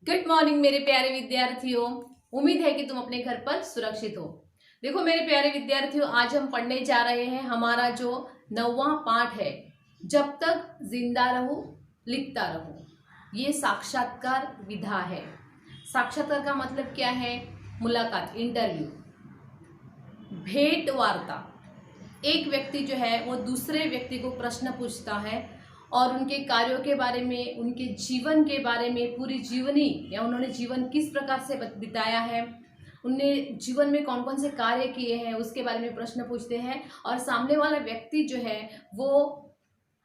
Good morning मेरे प्यारे विद्यार्थियों। उम्मीद है कि तुम अपने घर पर सुरक्षित हो। देखो मेरे प्यारे विद्यार्थियों, आज हम पढ़ने जा रहे हैं हमारा जो 9वां पाठ है, जब तक जिंदा रहूं लिखता रहूं। ये साक्षात्कार विधा है। साक्षात्कार का मतलब क्या है? मुलाकात, इंटरव्यू, भेंट वार्ता। एक व्यक्ति जो है वो दूसरे व्यक्ति को प्रश्न पूछता है और उनके कार्यों के बारे में, उनके जीवन के बारे में, पूरी जीवनी या उन्होंने जीवन किस प्रकार से बिताया है, उनने जीवन में कौन कौन से कार्य किए हैं, उसके बारे में प्रश्न पूछते हैं। और सामने वाला व्यक्ति जो है वो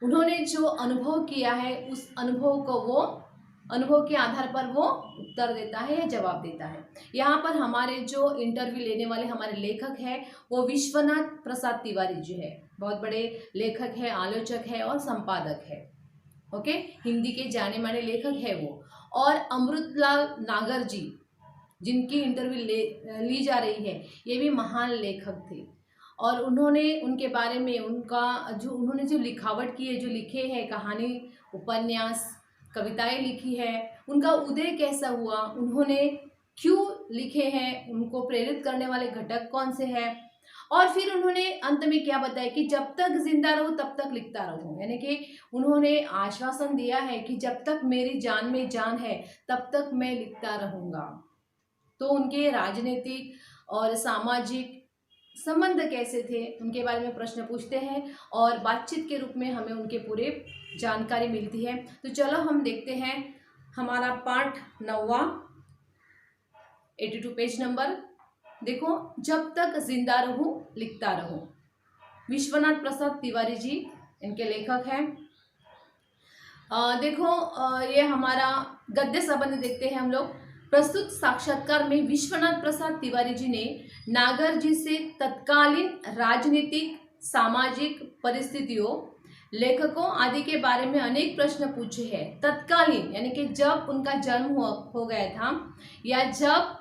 उन्होंने जो अनुभव किया है उस अनुभव के आधार पर वो उत्तर देता है या जवाब देता है। यहाँ पर हमारे जो इंटरव्यू लेने वाले हमारे लेखक हैं वो विश्वनाथ प्रसाद तिवारी जी है। बहुत बड़े लेखक है, आलोचक है और संपादक है। ओके, हिंदी के जाने माने लेखक है वो। और अमृतलाल नागर जी जिनकी इंटरव्यू ली जा रही है, ये भी महान लेखक थे। और उन्होंने उनके बारे में उन्होंने जो लिखावट की है, जो लिखे हैं, कहानी, उपन्यास, कविताएं लिखी है, उनका उदय कैसा हुआ, उन्होंने क्यों लिखे हैं, उनको प्रेरित करने वाले घटक कौन से हैं, और फिर उन्होंने अंत में क्या बताया कि जब तक जिंदा रहूं तब तक लिखता रहूं। यानी कि उन्होंने आश्वासन दिया है कि जब तक मेरी जान में जान है तब तक मैं लिखता रहूंगा। तो उनके राजनीतिक और सामाजिक संबंध कैसे थे, उनके बारे में प्रश्न पूछते हैं और बातचीत के रूप में हमें उनके पूरे जानकारी मिलती है। तो चलो हम देखते हैं हमारा पाठ 9वां, 82 पेज नंबर। देखो, जब तक जिंदा रहूं लिखता रहूं। विश्वनाथ प्रसाद तिवारी जी इनके लेखक हैं। देखो, ये हमारा गद्य संबंध देखते हैं हम लोग। प्रस्तुत साक्षात्कार में विश्वनाथ प्रसाद तिवारी जी ने नागर जी से तत्कालीन राजनीतिक, सामाजिक परिस्थितियों, लेखकों आदि के बारे में अनेक प्रश्न पूछे हैं। तत्कालीन यानी कि जब उनका जन्म हो गया था या जब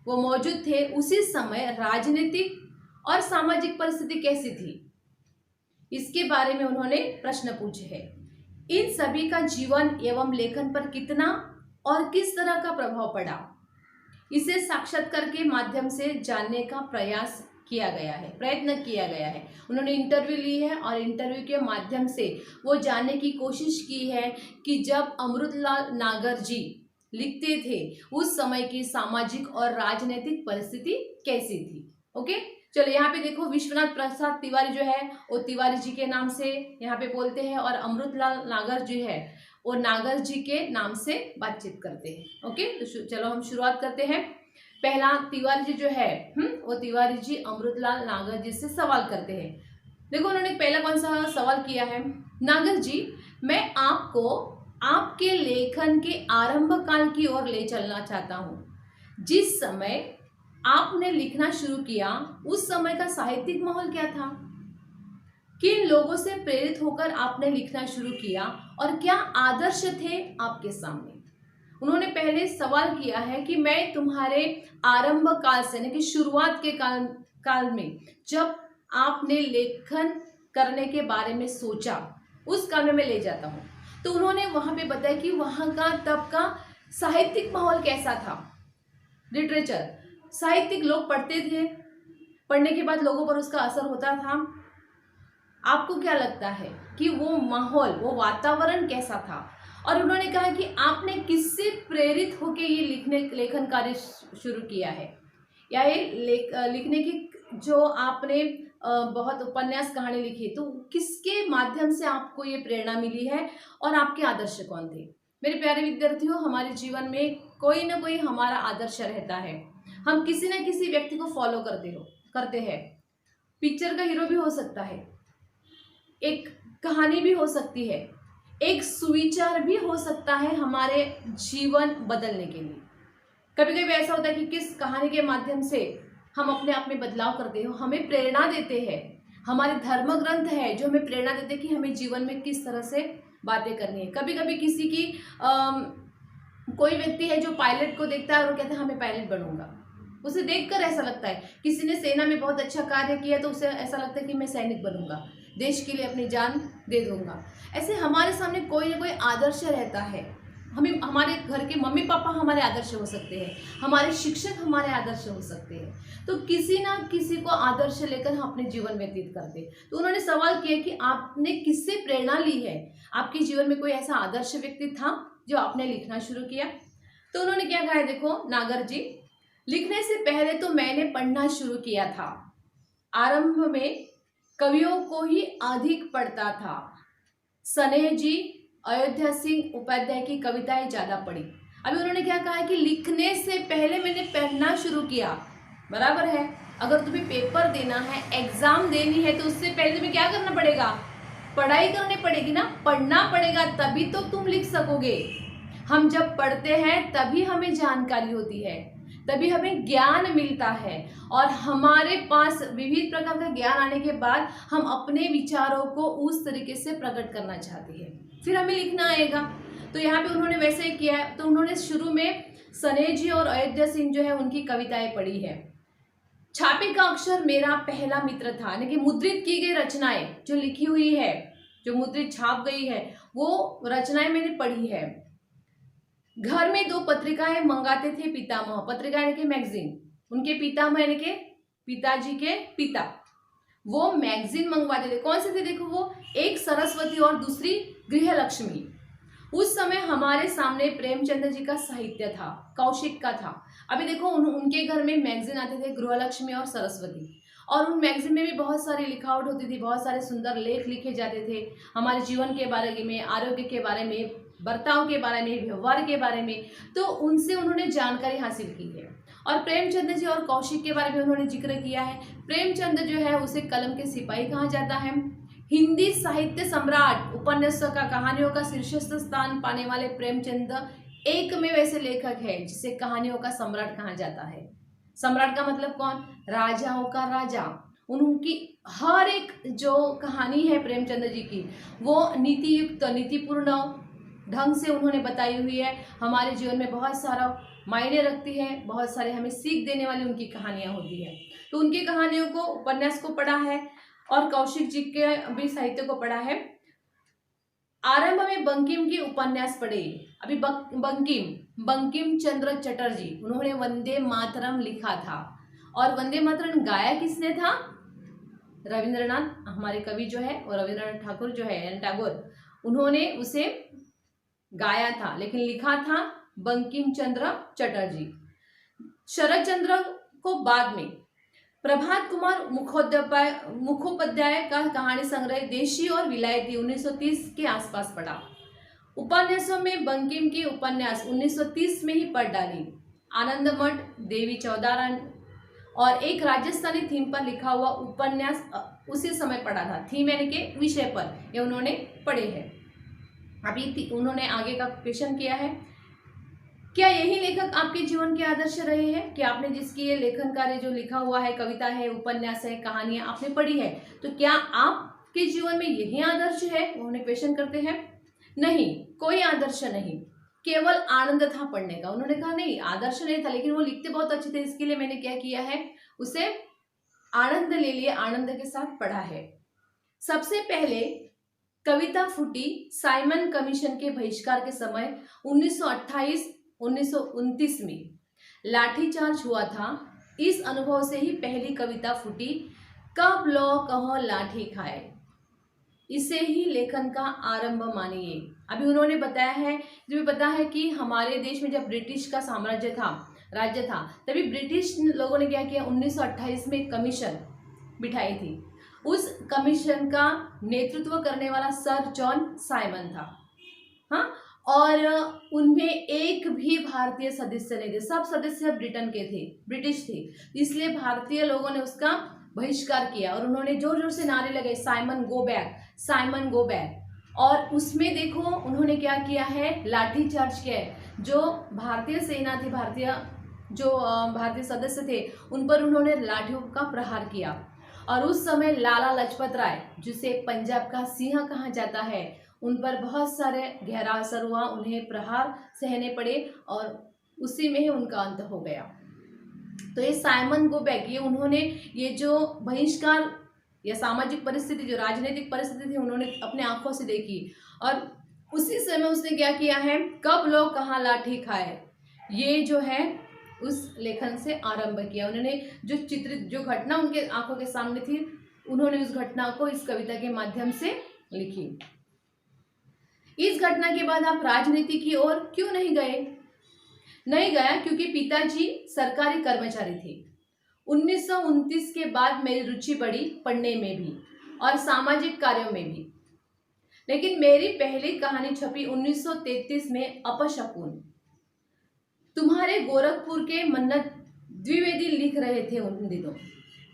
वो मौजूद थे उसी समय राजनीतिक और सामाजिक परिस्थिति कैसी थी, इसके बारे में उन्होंने प्रश्न पूछे हैं। इन सभी का जीवन एवं लेखन पर कितना और किस तरह का प्रभाव पड़ा, इसे साक्षात्कार के माध्यम से जानने का प्रयत्न किया गया है। उन्होंने इंटरव्यू ली है और इंटरव्यू के माध्यम से वो जानने की कोशिश की है कि जब अमृतलाल नागर जी लिखते थे उस समय की सामाजिक और राजनीतिक परिस्थिति कैसी थी। ओके, चलो यहाँ पे देखो, विश्वनाथ प्रसाद तिवारी जो है वो तिवारी जी के नाम से यहाँ पे बोलते हैं और अमृतलाल नागर जी है वो नागर जी के नाम से बातचीत करते हैं। ओके, तो चलो हम शुरुआत करते हैं। पहला, तिवारी जी जो है वो तिवारी जी अमृतलाल नागर जी से सवाल करते हैं। देखो, उन्होंने पहला कौन सा सवाल किया है? नागर जी, मैं आपको आपके लेखन के आरंभ काल की ओर ले चलना चाहता हूँ। जिस समय आपने लिखना शुरू किया उस समय का साहित्यिक माहौल क्या था? किन लोगों से प्रेरित होकर आपने लिखना शुरू किया और क्या आदर्श थे आपके सामने? उन्होंने पहले सवाल किया है कि मैं तुम्हारे आरंभ काल से, यानी कि शुरुआत के काल में जब आपने लेखन करने के बारे में सोचा उस काल में मैं ले जाता हूँ। तो उन्होंने वहां पे बताया कि वहां का तब का साहित्यिक माहौल कैसा था। लिटरेचर, साहित्यिक लोग पढ़ते थे, पढ़ने के बाद लोगों पर उसका असर होता था। आपको क्या लगता है कि वो माहौल, वो वातावरण कैसा था? और उन्होंने कहा कि आपने किससे प्रेरित होकर ये लेखन कार्य शुरू किया है, या ये लिखने की जो आपने बहुत उपन्यास, कहानी लिखी, तो किसके माध्यम से आपको ये प्रेरणा मिली है और आपके आदर्श कौन थे? मेरे प्यारे विद्यार्थियों, हमारे जीवन में कोई ना कोई हमारा आदर्श रहता है। हम किसी न किसी व्यक्ति को फॉलो करते हैं। पिक्चर का हीरो भी हो सकता है, एक कहानी भी हो सकती है, एक सुविचार भी हो सकता है हमारे जीवन बदलने के लिए। कभी कभी ऐसा होता है कि किस कहानी के माध्यम से हम अपने आप में बदलाव करते हैं, हमें प्रेरणा देते हैं। हमारे धर्म ग्रंथ है जो हमें प्रेरणा देते हैं कि हमें जीवन में किस तरह से बातें करनी है। कभी कभी किसी की कोई व्यक्ति है जो पायलट को देखता है और वो कहता है हमें पायलट बनूंगा। उसे देखकर ऐसा लगता है। किसी ने सेना में बहुत अच्छा कार्य किया तो उसे ऐसा लगता है कि मैं सैनिक बनूंगा, देश के लिए अपनी जान दे दूंगा। ऐसे हमारे सामने कोई ना कोई आदर्श रहता है। हमें हमारे घर के मम्मी पापा हमारे आदर्श हो सकते हैं, हमारे शिक्षक हमारे आदर्श हो सकते हैं। तो किसी ना किसी को आदर्श लेकर हम अपने जीवन व्यतीत करते। तो उन्होंने सवाल किया कि आपने किससे प्रेरणा ली है, आपके जीवन में कोई ऐसा आदर्श व्यक्ति था जो आपने लिखना शुरू किया। तो उन्होंने क्या कहा है, देखो नागर जी, लिखने से पहले तो मैंने पढ़ना शुरू किया था। आरंभ में कवियों को ही अधिक पढ़ता था। स्नेह जी, अयोध्या सिंह उपाध्याय की कविताएं ज्यादा पढ़ी। अभी उन्होंने क्या कहा है कि लिखने से पहले मैंने पढ़ना शुरू किया। बराबर है, अगर तुम्हें पेपर देना है, एग्जाम देनी है, तो उससे पहले तुम्हें क्या करना पड़ेगा, पढ़ाई करनी पड़ेगी ना, पढ़ना पड़ेगा, तभी तो तुम लिख सकोगे। हम जब पढ़ते हैं तभी हमें जानकारी होती है, तभी हमें ज्ञान मिलता है, और हमारे पास विविध प्रकार का ज्ञान आने के बाद हम अपने विचारों को उस तरीके से प्रकट करना चाहते हैं, फिर हमें लिखना आएगा। तो यहाँ पे उन्होंने वैसे ही किया है। तो उन्होंने शुरू में स्नेह जी और अयोध्या सिंह जो है उनकी कविताएं पढ़ी है। छापे का अक्षर मेरा पहला मित्र था, यानी कि मुद्रित की गई रचनाएं जो लिखी हुई है, जो मुद्रित छाप गई है, वो रचनाएं मैंने पढ़ी है। घर में 2 पत्रिकाएं मंगाते थे पितामह, पत्रिका यानी कि मैगजीन, उनके पितामह यानी कि पिताजी के पिता, वो मैगजीन मंगवाते थे। कौन से थे, देखो वो, एक सरस्वती और दूसरी गृहलक्ष्मी। उस समय हमारे सामने प्रेमचंद जी का साहित्य था, कौशिक का था। अभी देखो उनके घर में मैगजीन आते थे, गृहलक्ष्मी और सरस्वती, और उन मैगजीन में भी बहुत सारी लिखावट होती थी, बहुत सारे सुंदर लेख लिखे जाते थे हमारे जीवन के बारे में, आरोग्य के बारे में, बर्ताव के बारे में, व्यवहार के बारे में। तो उनसे उन्होंने जानकारी हासिल की है। और प्रेमचंद जी और कौशिक के बारे में उन्होंने जिक्र किया है। प्रेमचंद जो है उसे कलम के सिपाही कहा जाता है। हिंदी साहित्य सम्राट, उपन्यासों का, कहानियों का शीर्षस्थ स्थान पाने वाले प्रेमचंद एक में वैसे लेखक है जिसे कहानियों का सम्राट कहा जाता है। सम्राट का मतलब कौन, राजाओं का राजा। उनकी हर एक जो कहानी है प्रेमचंद जी की, वो नीति युक्त, नीतिपूर्ण ढंग से उन्होंने बताई हुई है। हमारे जीवन में बहुत सारा मायने रखती है, बहुत सारे हमें सीख देने वाली उनकी कहानियां होती है। तो उनकी कहानियों को, उपन्यास को पढ़ा है, और कौशिक जी के भी साहित्य को पढ़ा है। आरंभ में बंकिम के उपन्यास पढ़े। अभी बंकिम चंद्र चटर्जी, उन्होंने वंदे मातरम लिखा था, और वंदे मातरम गाया किसने था, रविंद्रनाथ, हमारे कवि जो है, और रविंद्रनाथ ठाकुर जो है, टैगोर, उन्होंने उसे गाया था, लेकिन लिखा था बंकिम चंद्र चटर्जी। शरद चंद्र को बाद में प्रभात कुमार मुखोपाध्याय का कहानी संग्रह देशी और विलायती 1930 के आसपास पढ़ा। उपन्यासों में बंकिम की उपन्यास 1930 में ही पढ़ डाली। आनंद मठ, देवी चौदारण और एक राजस्थानी थीम पर लिखा हुआ उपन्यास उसी समय पढ़ा था। थीम यानी कि विषय पर ये उन्होंने पढ़े हैं। अभी उन्होंने आगे का क्वेश्चन किया है, क्या यही लेखक आपके जीवन के आदर्श रहे हैं, कि आपने जिसकी ये लेखन कार्य जो लिखा हुआ है, कविता है, उपन्यास है, कहानियां आपने पढ़ी है, तो क्या आपके जीवन में यही आदर्श है, उन्होंने क्वेश्चन करते हैं। नहीं, कोई आदर्श नहीं, केवल आनंद था पढ़ने का। उन्होंने कहा नहीं, आदर्श नहीं था, लेकिन वो लिखते बहुत अच्छे थे, इसके लिए मैंने क्या किया है, उसे आनंद ले लिए, आनंद के साथ पढ़ा है। सबसे पहले कविता फूटी साइमन कमीशन के बहिष्कार के समय 1928-1929 में लाठीचार्ज हुआ था। इस अनुभव से ही पहली कविता फूटी, कब लो कहो लाठी खाए। इसे ही लेखन का आरंभ मानिए। अभी उन्होंने बताया है, जो पता है कि हमारे देश में जब ब्रिटिश का साम्राज्य था, राज्य था, तभी ब्रिटिश लोगों ने क्या किया, 1928 में कमीशन बिठाई थी। उस कमीशन का नेतृत्व करने वाला सर जॉन साइमन था, हाँ, और उनमें एक भी भारतीय सदस्य नहीं थे, सब सदस्य ब्रिटेन के थे, ब्रिटिश थे। इसलिए भारतीय लोगों ने उसका बहिष्कार किया, और उन्होंने जोर जोर से नारे लगाए, Simon go back, Simon go back. और उसमें देखो उन्होंने क्या किया है, लाठीचार्ज किया है। जो भारतीय सेना थी, भारतीय सदस्य थे, उन पर उन्होंने लाठियों का प्रहार किया। और उस समय लाला लाजपत राय, जिसे पंजाब का सिंह कहा जाता है, उन पर बहुत सारे गहरा असर हुआ, उन्हें प्रहार सहने पड़े, और उसी में ही उनका अंत हो गया। तो ये साइमन गो बैक, ये उन्होंने ये जो बहिष्कार या सामाजिक परिस्थिति, जो राजनीतिक परिस्थिति थी, उन्होंने अपने आंखों से देखी, और उसी समय उसने क्या किया है, कब लोग कहाँ लाठी खाए, ये जो है उस लेखन से आरंभ किया। उन्होंने जो चित्रित जो घटना उनके आंखों के सामने थी, उन्होंने उस घटना को इस कविता के माध्यम से लिखी। इस घटना के बाद आप राजनीति की ओर क्यों नहीं गए? नहीं गया क्योंकि पिताजी सरकारी कर्मचारी थे। 1929 के बाद मेरी रुचि बढ़ी पढ़ने में भी और सामाजिक कार्यों में भी। लेकिन मेरी पहली कहानी छपी 1933 में, अपशकुन। तुम्हारे गोरखपुर के मन्नत द्विवेदी लिख रहे थे उन दिनों।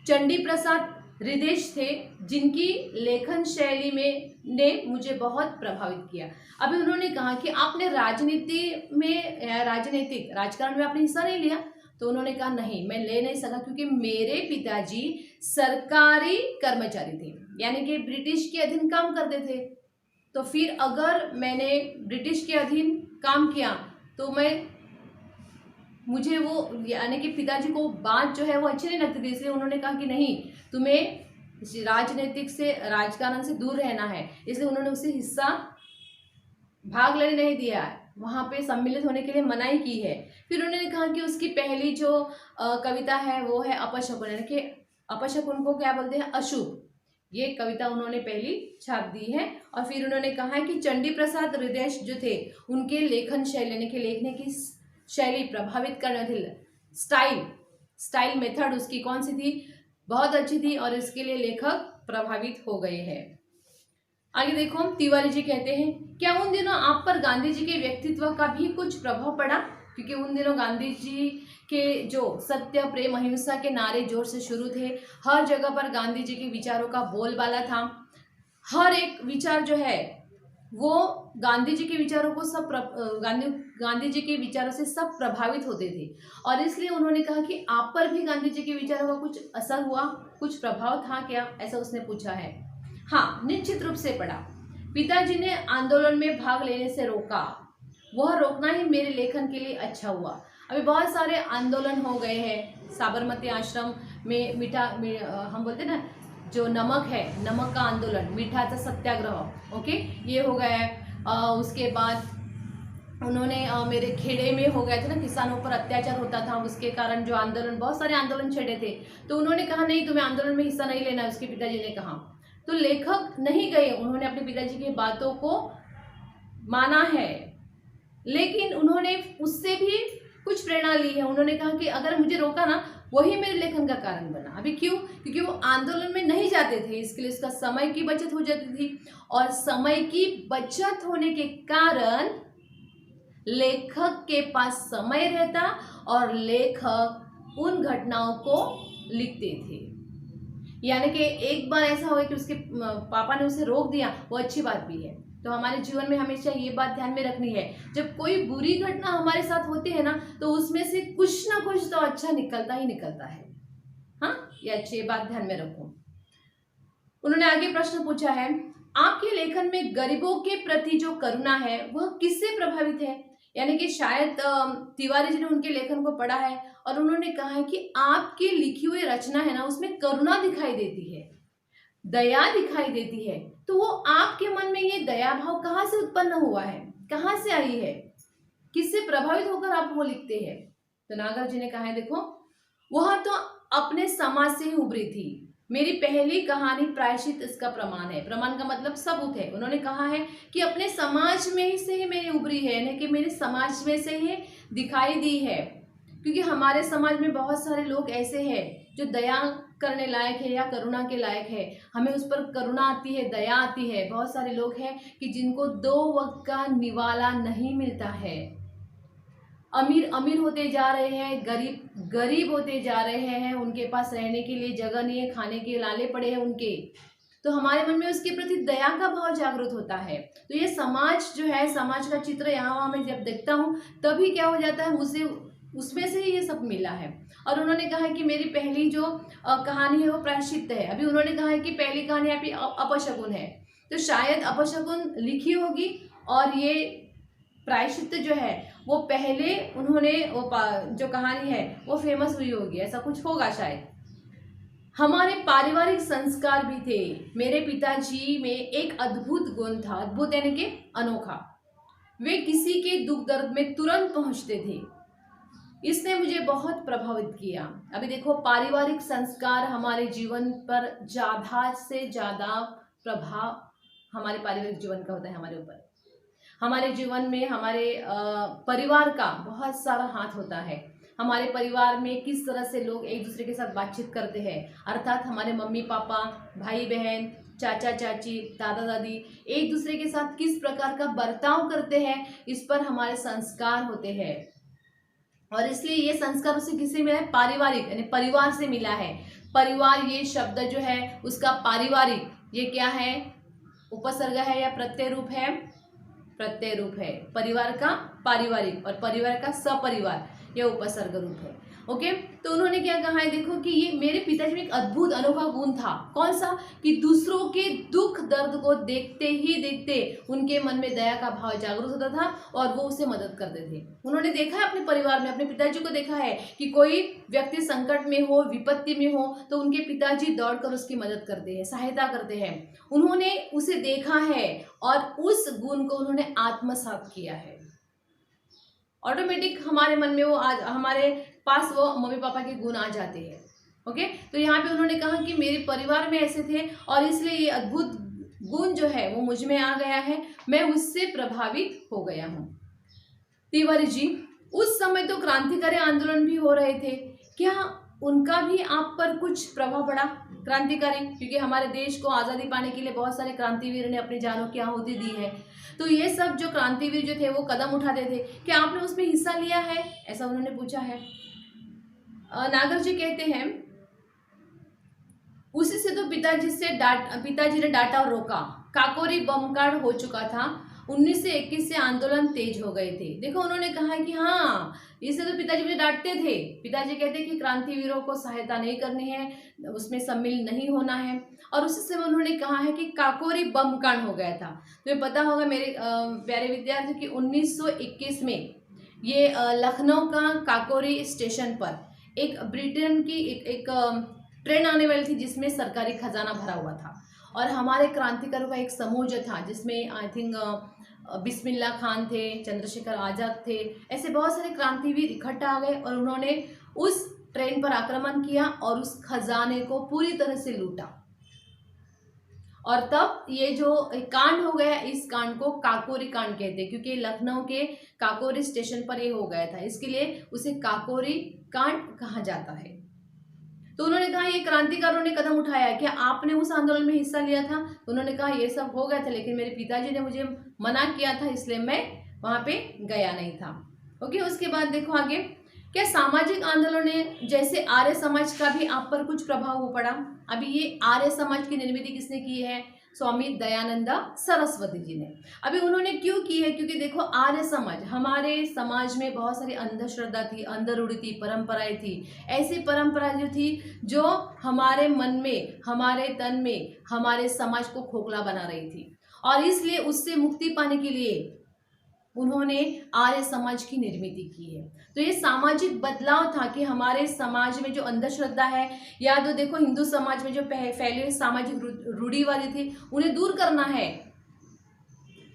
चंडी प्रसाद हृदेश थे जिनकी लेखन शैली में ने मुझे बहुत प्रभावित किया। अभी उन्होंने कहा कि आपने राजनीति में राजनीतिक राजकारण में आपने हिस्सा नहीं लिया, तो उन्होंने कहा नहीं, मैं ले नहीं सका क्योंकि मेरे पिताजी सरकारी कर्मचारी थे, यानी कि ब्रिटिश के अधीन काम करते थे। तो फिर अगर मैंने ब्रिटिश के अधीन काम किया तो मुझे वो यानी कि पिताजी को बात जो है वो अच्छी नहीं लगती थी, इसलिए उन्होंने कहा कि नहीं, तुम्हें राजनीतिक से राजकारण से दूर रहना है। इसलिए उन्होंने उसे हिस्सा भाग लेने नहीं दिया है, वहाँ पे सम्मिलित होने के लिए मनाही की है। फिर उन्होंने कहा कि उसकी पहली जो कविता है वो है अपशकुन, यानी कि अपशकुन को क्या बोलते हैं, अशुभ। ये कविता उन्होंने पहली छाप दी है। और फिर उन्होंने कहा है कि चंडी प्रसाद हृदय जो थे उनके लेखन शैली यानी कि लिखने की शैली प्रभावित करने थी। स्टाइल मेथड उसकी कौन सी थी, बहुत अच्छी थी और इसके लिए लेखक प्रभावित हो गए हैं। आगे देखो, तिवारी जी कहते हैं, क्या उन दिनों आप पर गांधी जी के व्यक्तित्व का भी कुछ प्रभाव पड़ा? क्योंकि उन दिनों गांधी जी के जो सत्य प्रेम अहिंसा के नारे जोर से शुरू थे, हर जगह पर गांधी जी के विचारों का बोलबाला था। हर एक विचार जो है वो गांधी जी के विचारों को गांधी जी के विचारों से सब प्रभावित होते थे। और इसलिए उन्होंने कहा कि आप पर भी गांधी जी के विचारों का कुछ असर हुआ, कुछ प्रभाव था क्या, ऐसा उसने पूछा है। हाँ, निश्चित रूप से पड़ा। पिताजी ने आंदोलन में भाग लेने से रोका, वह रोकना ही मेरे लेखन के लिए अच्छा हुआ। अभी बहुत सारे आंदोलन हो गए हैं, साबरमती आश्रम में हम बोलते हैं ना, जो नमक है, नमक का आंदोलन, मीठाचा सत्याग्रह, ओके, ये हो गया है। उसके बाद उन्होंने मेरे खेड़े में हो गए थे ना, किसानों पर अत्याचार होता था, उसके कारण जो आंदोलन, बहुत सारे आंदोलन छेड़े थे, तो उन्होंने कहा नहीं, तुम्हें आंदोलन में हिस्सा नहीं लेना है, उसके पिताजी ने कहा। तो लेखक नहीं गए, उन्होंने अपने पिताजी की बातों को माना है, लेकिन उन्होंने उससे भी कुछ प्रेरणा ली है। उन्होंने कहा कि अगर मुझे रोका ना, वही मेरे लेखन का कारण बना। अभी क्यों? क्योंकि वो आंदोलन में नहीं जाते थे, इसके लिए उसका समय की बचत हो जाती थी, और समय की बचत होने के कारण लेखक के पास समय रहता और लेखक उन घटनाओं को लिखते थे। यानी कि एक बार ऐसा हुआ कि उसके पापा ने उसे रोक दिया, वो अच्छी बात भी है। तो हमारे जीवन में हमेशा ये बात ध्यान में रखनी है, जब कोई बुरी घटना हमारे साथ होती है ना, तो उसमें से कुछ ना कुछ तो अच्छा निकलता ही निकलता है। हाँ, ये अच्छी बात ध्यान में रखो। उन्होंने आगे प्रश्न पूछा है, आपके लेखन में गरीबों के प्रति जो करुणा है वह किससे प्रभावित है? यानी कि शायद तिवारी जी ने उनके लेखन को पढ़ा है और उन्होंने कहा है कि आपकी लिखी हुई रचना है ना, उसमें करुणा दिखाई देती है, दया दिखाई देती है। तो वो आपके मन में ये दया भाव कहाँ से उत्पन्न हुआ है, कहाँ से आई है, किससे प्रभावित होकर आप वो लिखते हैं? तो नागर जी ने कहा है, देखो, वह तो अपने समाज से ही उभरी थी। मेरी पहली कहानी प्रायश्चित इसका प्रमाण है। प्रमाण का मतलब सबूत है। उन्होंने कहा है कि अपने समाज में ही से ही मेरी उभरी है, यानी कि मेरे समाज में से ही दिखाई दी है। क्योंकि हमारे समाज में बहुत सारे लोग ऐसे हैं जो दया करने लायक है या करुणा के लायक है, हमें उस पर करुणा आती है, दया आती है। बहुत सारे लोग हैं कि जिनको 2 वक्त का निवाला नहीं मिलता है, अमीर अमीर होते जा रहे हैं, गरीब गरीब होते जा रहे हैं, उनके पास रहने के लिए जगह नहीं है, खाने के लाले पड़े हैं उनके, तो हमारे मन में उसके प्रति दया का भाव जागृत होता है। तो ये समाज जो है, समाज का चित्र यहाँ वहाँ मैं जब देखता हूँ तभी क्या हो जाता है, मुझे उसमें से ही ये सब मिला है। और उन्होंने कहा है कि मेरी पहली जो कहानी है वो प्रायश्चित है। अभी उन्होंने कहा है कि पहली कहानी आपकी अपशकुन है, तो शायद अपशकुन लिखी होगी और ये प्रायश्चित जो है वो पहले उन्होंने वो जो कहानी है वो फेमस हुई होगी, ऐसा कुछ होगा शायद। हमारे पारिवारिक संस्कार भी थे। मेरे पिताजी में एक अद्भुत गुण था, अद्भुत यानी कि अनोखा। वे किसी के दुख दर्द में तुरंत पहुंचते थे। इसने मुझे बहुत प्रभावित किया। अभी देखो, पारिवारिक संस्कार हमारे जीवन पर ज़्यादा से ज़्यादा प्रभाव हमारे पारिवारिक जीवन का होता है हमारे ऊपर। हमारे जीवन में हमारे परिवार का बहुत सारा हाथ होता है। हमारे परिवार में किस तरह से लोग एक दूसरे के साथ बातचीत करते हैं, अर्थात हमारे मम्मी पापा, भाई बहन, चाचा चाची, दादा दादी एक दूसरे के साथ किस प्रकार का बर्ताव करते हैं, इस पर हमारे संस्कार होते हैं। और इसलिए ये संस्कार उसे किससे मिला है? पारिवारिक यानी परिवार से मिला है। परिवार ये शब्द जो है उसका पारिवारिक, ये क्या है? उपसर्ग है या प्रत्यय रूप है? प्रत्यय रूप है। परिवार का पारिवारिक और परिवार का सपरिवार, यह उपसर्ग रूप है। ओके, तो उन्होंने क्या कहा है, देखो कि ये मेरे पिताजी में एक अद्भुत अनोखा गुण था। कौन सा? कि दूसरों के दुख दर्द को देखते ही देखते उनके मन में दया का भाव जागृत होता था और वो उसे मदद करते थे। उन्होंने देखा है अपने परिवार में, अपने पिताजी को देखा है कि कोई व्यक्ति संकट में हो, विपत्ति में हो, तो उनके पिताजी दौड़कर उसकी मदद करते हैं, सहायता करते हैं। उन्होंने उसे देखा है और उस गुण को उन्होंने आत्मसात किया है। ऑटोमेटिक हमारे मन में वो आज हमारे पास वो मम्मी पापा के गुण आ जाते हैं। ओके, तो यहाँ पे उन्होंने कहा कि मेरे परिवार में ऐसे थे और इसलिए ये अद्भुत गुण जो है वो मुझ में आ गया है, मैं उससे प्रभावित हो गया हूँ। तिवारी जी, उस समय तो क्रांतिकारी आंदोलन भी हो रहे थे, क्या उनका भी आप पर कुछ प्रभाव पड़ा? क्रांतिकारी, क्योंकि हमारे देश को आज़ादी पाने के लिए बहुत सारे क्रांतिवीर ने अपनी जानों की आहुति दी है, तो ये सब जो क्रांतिवीर जो थे वो कदम उठाते थे, क्या आपने उसमें हिस्सा लिया है? ऐसा उन्होंने पूछा है। नागर जी कहते हैं, उसी से तो पिताजी ने डांटा और रोका। काकोरी बमकांड हो चुका था, 1921 से आंदोलन तेज हो गए थे। देखो, उन्होंने कहा है कि हाँ, इससे तो पिताजी मुझे डांटते थे। पिताजी कहते कि क्रांतिवीरों को सहायता नहीं करनी है, उसमें सम्मिलित नहीं होना है। और उसी समय उन्होंने कहा है कि काकोरी बम कांड हो गया था। तुम्हें पता होगा मेरे प्यारे विद्यार्थी कि 1921 में ये लखनऊ का काकोरी स्टेशन पर एक ब्रिटेन की एक ट्रेन आने वाली थी जिसमें सरकारी खजाना भरा हुआ था। और हमारे क्रांतिकारियों का एक समूह जो था, जिसमें आई थिंक बिस्मिल्ला खान थे, चंद्रशेखर आज़ाद थे, ऐसे बहुत सारे क्रांतिवीर इकट्ठा आ गए और उन्होंने उस ट्रेन पर आक्रमण किया और उस खजाने को पूरी तरह से लूटा। और तब ये जो कांड हो गया, इस कांड को काकोरी कांड कहते हैं, क्योंकि लखनऊ के काकोरी स्टेशन पर ये हो गया था, इसके लिए उसे काकोरी कांड कहा जाता है। तो उन्होंने कहा ये क्रांतिकारियों ने कदम उठाया, क्या आपने उस आंदोलन में हिस्सा लिया था? तो उन्होंने कहा ये सब हो गया था, लेकिन मेरे पिताजी ने मुझे मना किया था, इसलिए मैं वहां पे गया नहीं था। ओके, उसके बाद देखो आगे, क्या सामाजिक आंदोलन जैसे आर्य समाज का भी आप पर कुछ प्रभाव हो पड़ा? अभी ये आर्य समाज की निर्मित किसने की है? स्वामी दयानंदा सरस्वती जी ने। अभी उन्होंने क्यों की है? क्योंकि देखो, आर्य समाज, हमारे समाज में बहुत सारी अंधश्रद्धा थी, अंधरूढ़ी थी, परंपराएं थी। ऐसी परंपरा जो थी जो हमारे मन में, हमारे तन में, हमारे समाज को खोखला बना रही थी, और इसलिए उससे मुक्ति पाने के लिए उन्होंने आर्य समाज की निर्मित की है। तो ये सामाजिक बदलाव था कि हमारे समाज में जो अंधश्रद्धा है, या तो देखो हिंदू समाज में जो फैली हुई सामाजिक रूढ़िवादी थी, उन्हें दूर करना है।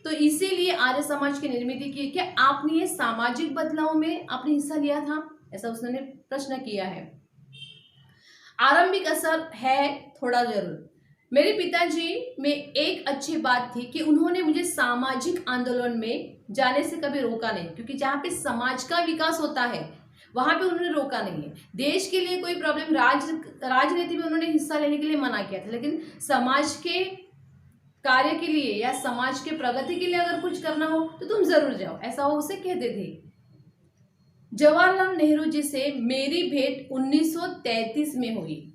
तो इसीलिए आर्य समाज की निर्मित की। क्या आपने ये सामाजिक बदलाव में आपने हिस्सा लिया था? ऐसा उसने प्रश्न किया है। आरंभिक असर है थोड़ा जरूर। मेरे पिताजी में एक अच्छी बात थी कि उन्होंने मुझे सामाजिक आंदोलन में जाने से कभी रोका नहीं, क्योंकि जहाँ पे समाज का विकास होता है वहां पे उन्होंने रोका नहीं है। देश के लिए कोई प्रॉब्लम, राजनीति में उन्होंने हिस्सा लेने के लिए मना किया था, लेकिन समाज के कार्य के लिए या समाज के प्रगति के लिए अगर कुछ करना हो तो तुम जरूर जाओ, ऐसा वो उसे कहते थे। जवाहरलाल नेहरू जी से मेरी भेंट 1933 में हुई।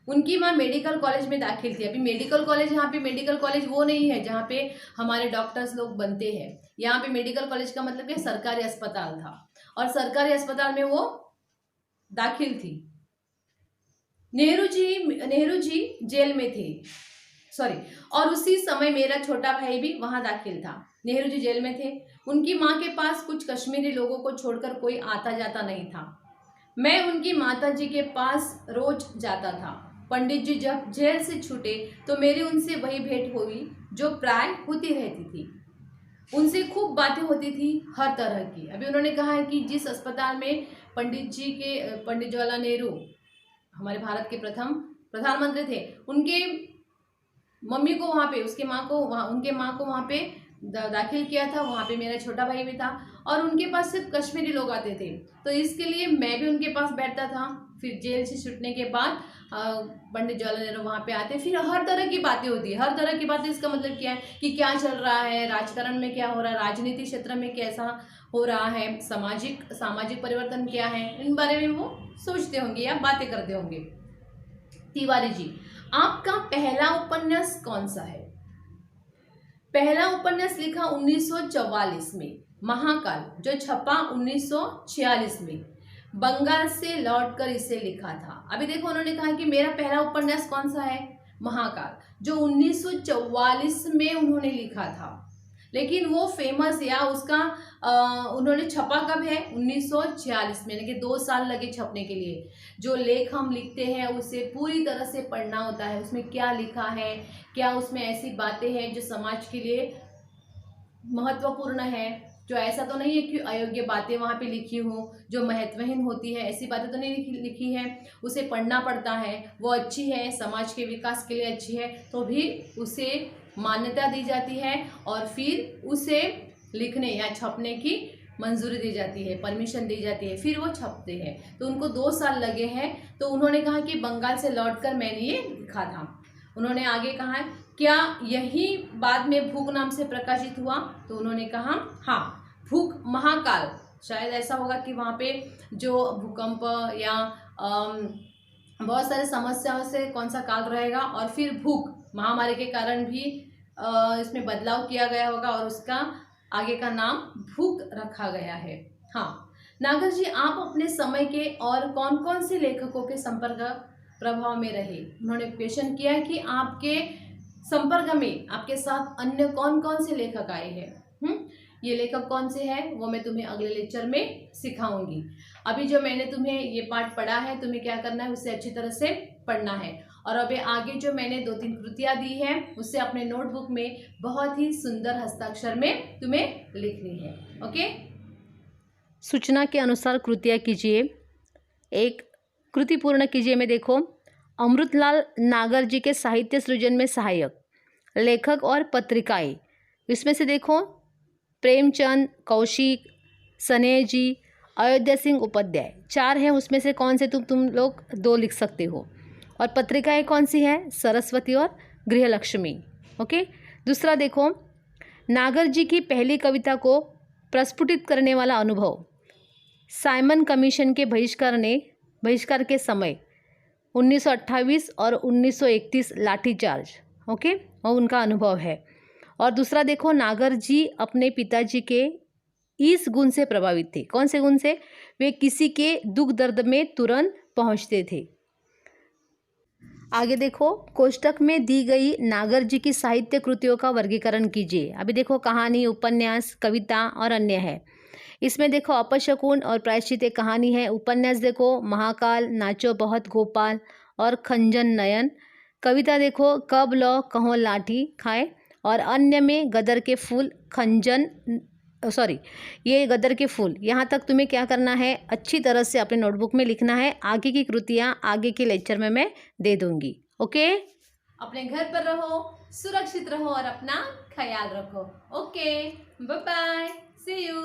उनकी माँ मेडिकल कॉलेज में दाखिल थी। अभी मेडिकल कॉलेज, यहाँ पे मेडिकल कॉलेज वो नहीं है जहाँ पे हमारे डॉक्टर्स लोग बनते हैं। यहाँ पे मेडिकल कॉलेज का मतलब कि सरकारी अस्पताल था, और सरकारी अस्पताल में वो दाखिल थी। नेहरू जी जेल में थे, सॉरी, और उसी समय मेरा छोटा भाई भी वहां दाखिल था। नेहरू जी जेल में थे। उनकी माँ के पास कुछ कश्मीरी लोगों को छोड़कर कोई आता जाता नहीं था। मैं उनकी माता जी के पास रोज जाता था। पंडित जी जब जेल से छूटे तो मेरी उनसे वही भेंट हुई जो प्राय होती रहती थी। उनसे खूब बातें होती थी हर तरह की। अभी उन्होंने कहा है कि जिस अस्पताल में पंडित जवाहरलाल नेहरू हमारे भारत के प्रथम प्रधानमंत्री थे, उनके मम्मी को वहाँ पे उनके माँ को वहाँ पे दाखिल किया था। वहाँ पे मेरा छोटा भाई भी था और उनके पास सिर्फ कश्मीरी लोग आते थे, तो इसके लिए मैं भी उनके पास बैठता था। फिर जेल से छूटने के बाद पंडित जवाहरलाल नेहरू वहाँ पे आते, फिर हर तरह की बातें होती है। हर तरह की बातें इसका मतलब क्या है कि क्या चल रहा है, राजकारण में क्या हो रहा है, राजनीति क्षेत्र में कैसा हो रहा है, सामाजिक परिवर्तन क्या है, इन बारे में वो सोचते होंगे या बातें करते होंगे। तिवारी जी, आपका पहला उपन्यास कौन सा है? पहला उपन्यास लिखा 1944 में, महाकाल, जो छपा 1946 में। बंगाल से लौटकर इसे लिखा था। अभी देखो उन्होंने कहा कि मेरा पहला उपन्यास कौन सा है, महाकाल, जो 1944 में उन्होंने लिखा था। लेकिन वो फेमस या उसका उन्होंने छपा कब है, 1946 में, लेकिन 2 साल लगे छपने के लिए। जो लेख हम लिखते हैं उसे पूरी तरह से पढ़ना होता है, उसमें क्या लिखा है, क्या उसमें ऐसी बातें हैं जो समाज के लिए महत्वपूर्ण है, जो ऐसा तो नहीं है कि अयोग्य बातें वहाँ पे लिखी हो, जो महत्वहीन होती है, ऐसी बातें तो नहीं लिखी है। उसे पढ़ना पड़ता है, वो अच्छी है, समाज के विकास के लिए अच्छी है तो भी उसे मान्यता दी जाती है और फिर उसे लिखने या छपने की मंजूरी दी जाती है, परमिशन दी जाती है, फिर वो छपते हैं। तो उनको 2 साल लगे हैं। तो उन्होंने कहा कि बंगाल से लौटकर मैंने ये लिखा था। उन्होंने आगे कहा है, क्या यही बाद में भूख नाम से प्रकाशित हुआ? तो उन्होंने कहा हाँ, भूख, महाकाल, शायद ऐसा होगा कि वहाँ पे जो भूकंप या बहुत सारे समस्याओं से कौन सा काल रहेगा, और फिर भूख, महामारी के कारण भी इसमें बदलाव किया गया होगा और उसका आगे का नाम भूख रखा गया है। हाँ नागर जी, आप अपने समय के और कौन कौन से लेखकों के संपर्क प्रभाव में रहे? उन्होंने क्वेश्चन किया है कि आपके संपर्क में आपके साथ अन्य कौन कौन से लेखक आए हैं। ये लेखक कौन से हैं वो मैं तुम्हें अगले लेक्चर में सिखाऊंगी। अभी जो मैंने तुम्हें ये पाठ पढ़ा है, तुम्हें क्या करना है, उसे अच्छी तरह से पढ़ना है। और अभी आगे जो मैंने 2-3 कृतियाँ दी हैं उससे अपने नोटबुक में बहुत ही सुंदर हस्ताक्षर में तुम्हें लिखनी है। ओके, सूचना के अनुसार कृतियाँ कीजिए। एक कृति पूर्ण कीजिए में देखो, अमृतलाल नागर जी के साहित्य सृजन में सहायक लेखक और पत्रिकाएं, इसमें से देखो प्रेमचंद, कौशिक, सनेह जी, अयोध्या सिंह उपाध्याय, 4 हैं। उसमें से कौन से तुम लोग 2 लिख सकते हो। और पत्रिकाएं कौन सी है, सरस्वती और गृहलक्ष्मी। ओके, दूसरा देखो, नागर जी की पहली कविता को प्रस्फुटित करने वाला अनुभव, साइमन कमीशन के बहिष्कार के समय 1928 और 1931 लाठीचार्ज, ओके, और उनका अनुभव है। और दूसरा देखो, नागर जी अपने पिताजी के इस गुण से प्रभावित थे। कौन से गुण से? वे किसी के दुख दर्द में तुरंत पहुंचते थे। आगे देखो, कोष्टक में दी गई नागर जी की साहित्य कृतियों का वर्गीकरण कीजिए। अभी देखो, कहानी, उपन्यास, कविता और अन्य है। इसमें देखो, अपशकुन और प्रायश्चित एक कहानी है। उपन्यास देखो, महाकाल, नाचो बहुत गोपाल और खंजन नयन। कविता देखो, कब लो कहो लाठी खाए, और अन्य में गदर के फूल, ये गदर के फूल। यहाँ तक तुम्हें क्या करना है, अच्छी तरह से अपने नोटबुक में लिखना है। आगे की कृतियाँ आगे के लेक्चर में मैं दे दूंगी। ओके, अपने घर पर रहो, सुरक्षित रहो और अपना ख्याल रखो। Okay, bye bye, see you.